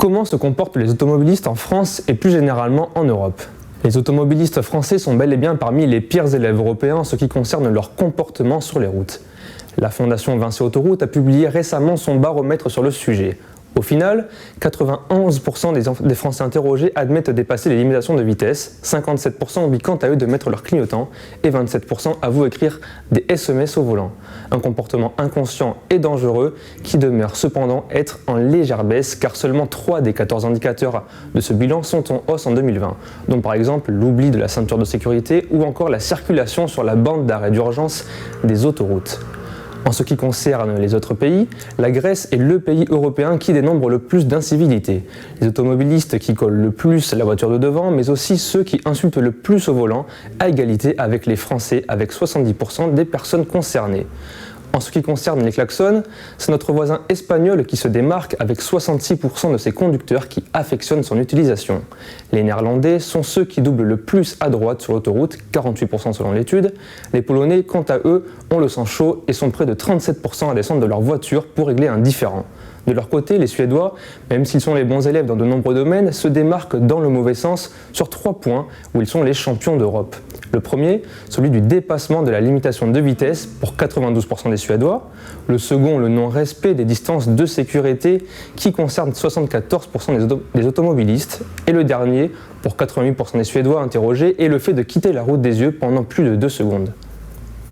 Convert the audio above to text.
Comment se comportent les automobilistes en France et plus généralement en Europe ? Les automobilistes français sont bel et bien parmi les pires élèves européens en ce qui concerne leur comportement sur les routes. La fondation Vinci Autoroute a publié récemment son baromètre sur le sujet. Au final, 91% des Français interrogés admettent dépasser les limitations de vitesse, 57% oublient quant à eux de mettre leur clignotant et 27% avouent écrire des SMS au volant. Un comportement inconscient et dangereux qui demeure cependant être en légère baisse car seulement 3 des 14 indicateurs de ce bilan sont en hausse en 2020, dont par exemple l'oubli de la ceinture de sécurité ou encore la circulation sur la bande d'arrêt d'urgence des autoroutes. En ce qui concerne les autres pays, la Grèce est le pays européen qui dénombre le plus d'incivilités. Les automobilistes qui collent le plus la voiture de devant, mais aussi ceux qui insultent le plus au volant, à égalité avec les Français, avec 70% des personnes concernées. En ce qui concerne les klaxons, c'est notre voisin espagnol qui se démarque avec 66% de ses conducteurs qui affectionnent son utilisation. Les Néerlandais sont ceux qui doublent le plus à droite sur l'autoroute, 48% selon l'étude. Les Polonais, quant à eux, ont le sang chaud et sont près de 37% à descendre de leur voiture pour régler un différend. De leur côté, les Suédois, même s'ils sont les bons élèves dans de nombreux domaines, se démarquent dans le mauvais sens sur 3 points où ils sont les champions d'Europe. Le premier, celui du dépassement de la limitation de vitesse pour 92% des Suédois. Le second, le non-respect des distances de sécurité qui concerne 74% des automobilistes. Et le dernier, pour 88% des Suédois interrogés, est le fait de quitter la route des yeux pendant plus de 2 secondes.